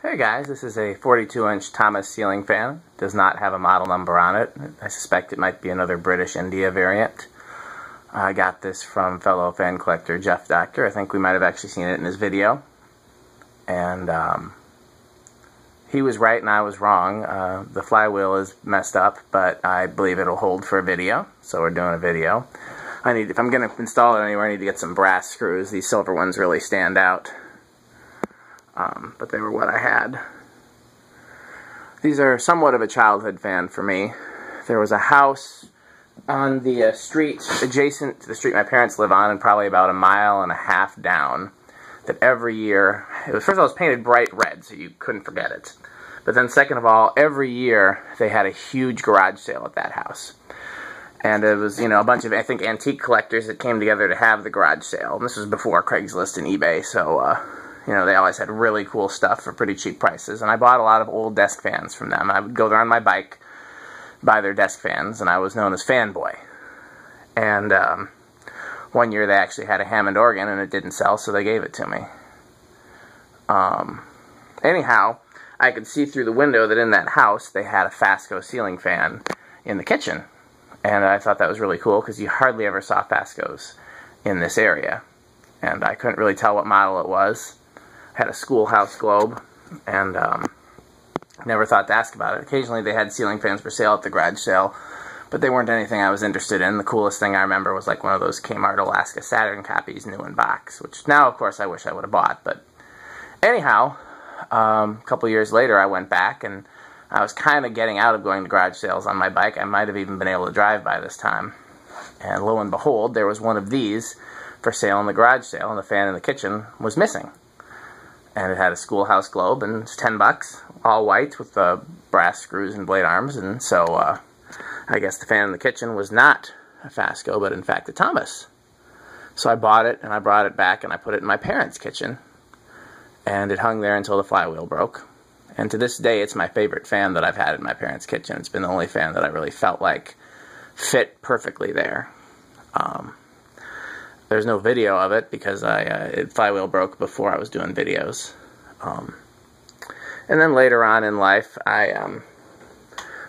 Hey guys, this is a 42-inch Thomas ceiling fan. It does not have a model number on it. I suspect it might be another British India variant. I got this from fellow fan collector Jeff Doctor. I think we might have actually seen it in his video. And he was right and I was wrong. The flywheel is messed up, but I believe it'll hold for a video, so we're doing a video. If I'm going to install it anywhere, I need to get some brass screws. These silver ones really stand out. But they were what I had. These are somewhat of a childhood fan for me. There was a house on the street adjacent to the street my parents live on, and probably about 1.5 miles down, that every year, first of all, it was painted bright red, so you couldn't forget it. But then second of all, every year they had a huge garage sale at that house. And it was, a bunch of, I think, antique collectors that came together to have the garage sale. And this was before Craigslist and eBay, so they always had really cool stuff for pretty cheap prices. And I bought a lot of old desk fans from them. I would go there on my bike, buy their desk fans, and I was known as Fanboy. And one year they actually had a Hammond organ, and it didn't sell, so they gave it to me. Anyhow, I could see through the window that in that house they had a Fasco ceiling fan in the kitchen. And I thought that was really cool, because you hardly ever saw Fascos in this area. And I couldn't really tell what model it was. Had a schoolhouse globe, and never thought to ask about it. Occasionally they had ceiling fans for sale at the garage sale, but they weren't anything I was interested in. The coolest thing I remember was like one of those Kmart Alaska Saturn copies, new in box, which now, of course, I wish I would have bought. But anyhow, a couple years later I went back, and I was kind of getting out of going to garage sales on my bike. I might have even been able to drive by this time. And lo and behold, there was one of these for sale in the garage sale, and the fan in the kitchen was missing. And it had a schoolhouse globe, and it's $10, all white with the brass screws and blade arms. And so I guess the fan in the kitchen was not a Fasco, but in fact a Thomas. So I bought it, and I brought it back, and I put it in my parents' kitchen. And it hung there until the flywheel broke. And to this day, it's my favorite fan that I've had in my parents' kitchen. It's been the only fan that I really felt like fit perfectly there. There's no video of it because flywheel broke before I was doing videos. And then later on in life, I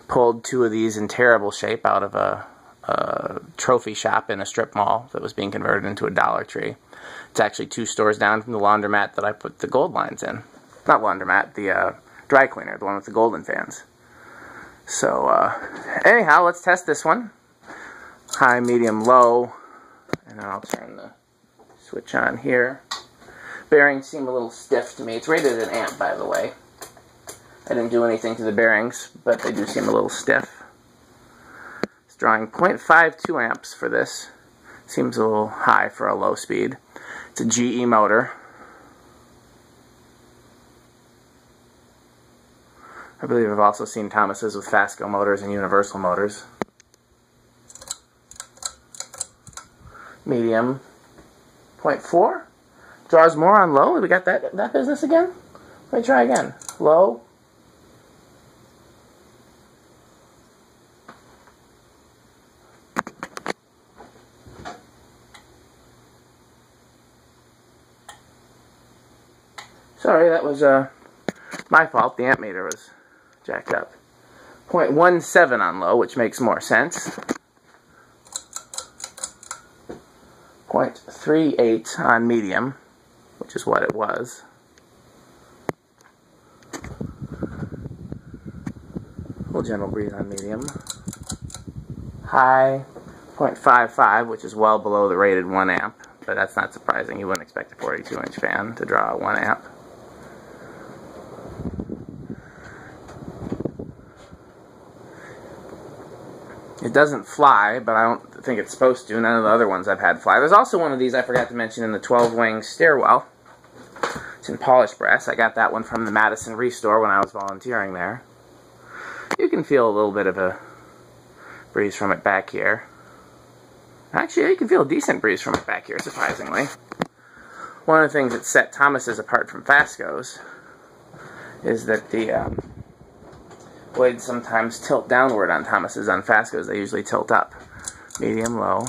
pulled 2 of these in terrible shape out of a trophy shop in a strip mall that was being converted into a Dollar Tree. It's actually 2 stores down from the laundromat that I put the gold lines in. Not laundromat, the dry cleaner, the one with the golden fans. So anyhow, let's test this one. High, medium, low. And then I'll turn the switch on here. Bearings seem a little stiff to me. It's rated at an amp, by the way. I didn't do anything to the bearings, but they do seem a little stiff. It's drawing 0.52 amps for this. Seems a little high for a low speed. It's a GE motor. I believe I've also seen Thomases with Fasco motors and Universal motors. Medium, 0.4. Draws more on low. We got that business again? Let me try again. Low. Sorry, that was my fault. The amp meter was jacked up. 0.17 on low, which makes more sense. 0.38 on medium, which is what it was. A little gentle breeze on medium. High, 0.55, which is well below the rated 1 amp, but that's not surprising. You wouldn't expect a 42-inch fan to draw 1 amp. It doesn't fly, but I don't think it's supposed to. None of the other ones I've had fly. There's also one of these I forgot to mention in the 12-wing stairwell. It's in polished brass. I got that one from the Madison Restore when I was volunteering there. You can feel a little bit of a breeze from it back here. Actually, you can feel a decent breeze from it back here, surprisingly. One of the things that set Thomases apart from Fascos is that the blades sometimes tilt downward on Thomases. On Fascos, they usually tilt up. Medium, low.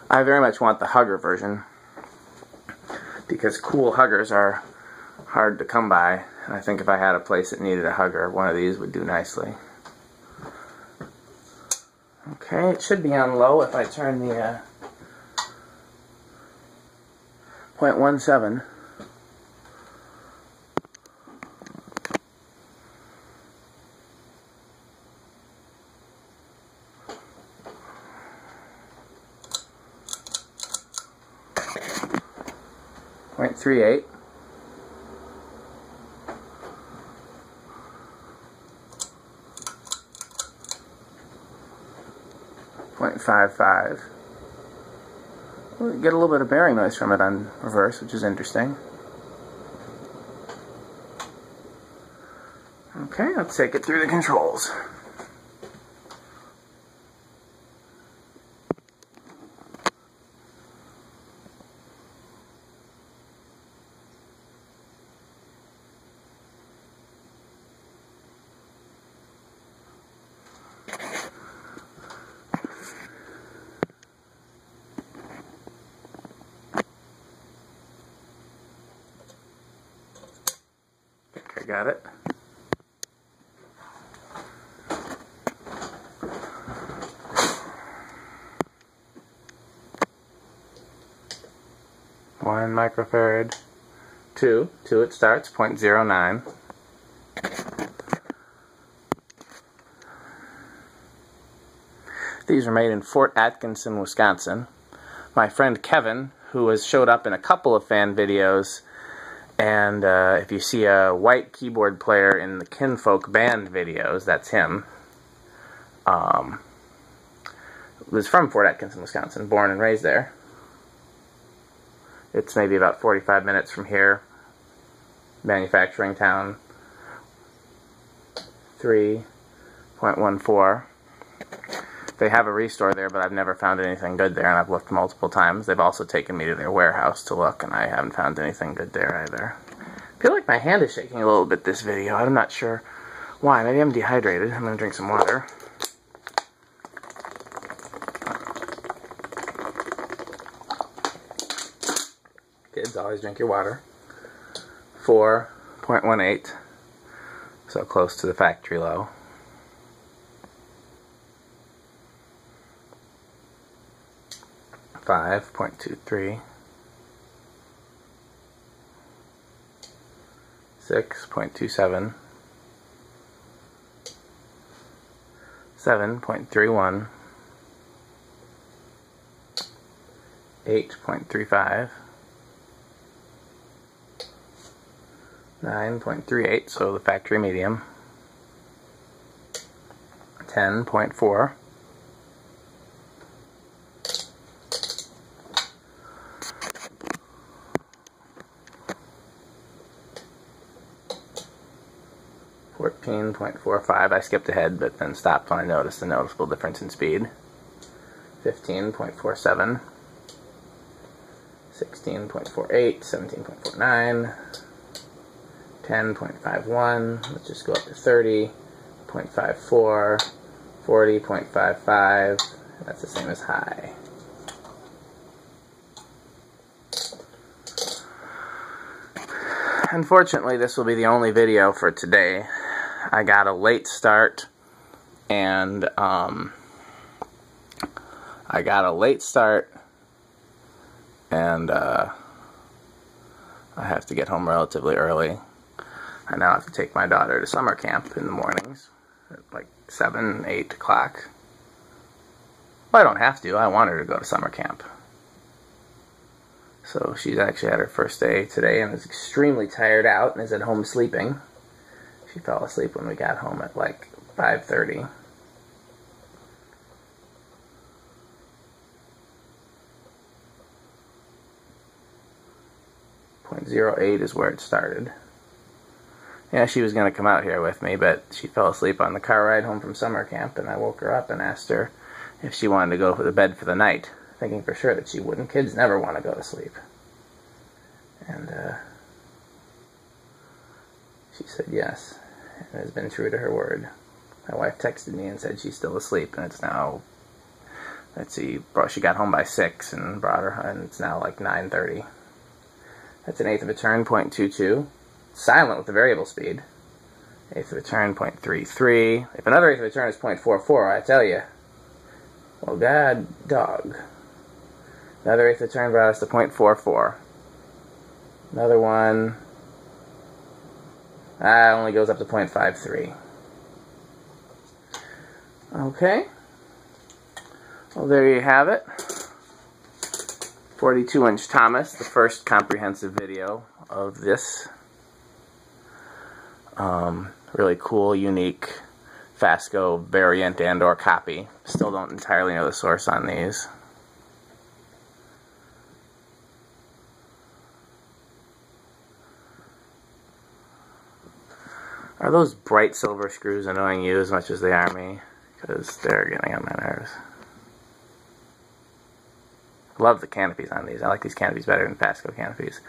I very much want the hugger version because cool huggers are hard to come by. And I think if I had a place that needed a hugger, one of these would do nicely. Okay, it should be on low if I turn the 0.17. .38. 0.55. We get a little bit of bearing noise from it on reverse, which is interesting. Okay, let's take it through the controls. I got it. One microfarad. Two it starts, 0.09. These are made in Fort Atkinson, Wisconsin. My friend Kevin, who has showed up in a couple of fan videos, and if you see a white keyboard player in the Kinfolk Band videos, that's him. Was from Fort Atkinson, Wisconsin, born and raised there. It's maybe about 45 minutes from here. Manufacturing town. 3.14. They have a restore there, but I've never found anything good there, and I've looked multiple times. They've also taken me to their warehouse to look, and I haven't found anything good there either. I feel like my hand is shaking a little bit this video. I'm not sure why. Maybe I'm dehydrated. I'm going to drink some water. Kids, always drink your water. 4.18. So close to the factory low. 5.23, 6.27, 7.31, 8.35, 9.38, so the factory medium, 10.4, 14.45. I skipped ahead but then stopped when I noticed a noticeable difference in speed. 15.47, 16.48, 17.49, 10.51, let's just go up to 30.54, 40.55, that's the same as high. Unfortunately, this will be the only video for today. I got a late start, and I have to get home relatively early. I now have to take my daughter to summer camp in the mornings at like 7, 8 o'clock. Well, I don't have to. I want her to go to summer camp. So she's actually had her first day today and is extremely tired out and is at home sleeping. She fell asleep when we got home at like 5:30. .08 is where it started. Yeah, she was going to come out here with me, but she fell asleep on the car ride home from summer camp, and I woke her up and asked her if she wanted to go to bed for the night, thinking for sure that she wouldn't. Kids never want to go to sleep. And she said yes, and has been true to her word. My wife texted me and said she's still asleep, and it's now Let's see, she got home by 6 and brought her, and it's now like 9:30. That's an eighth of a turn, 0.22. Silent with the variable speed. Eighth of a turn, 0.33. If another eighth of a turn is 0.44, I tell you, well, god dog. Another eighth of a turn brought us to 0.44. Another one, only goes up to 0.53. Okay. Well, there you have it. 42-inch Thomas, the first comprehensive video of this. Really cool, unique Fasco variant and or copy. Still don't entirely know the source on these. Are those bright silver screws annoying you as much as they are me? Because they're getting on my nerves. Love the canopies on these. I like these canopies better than Fasco canopies.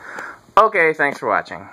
Okay, thanks for watching.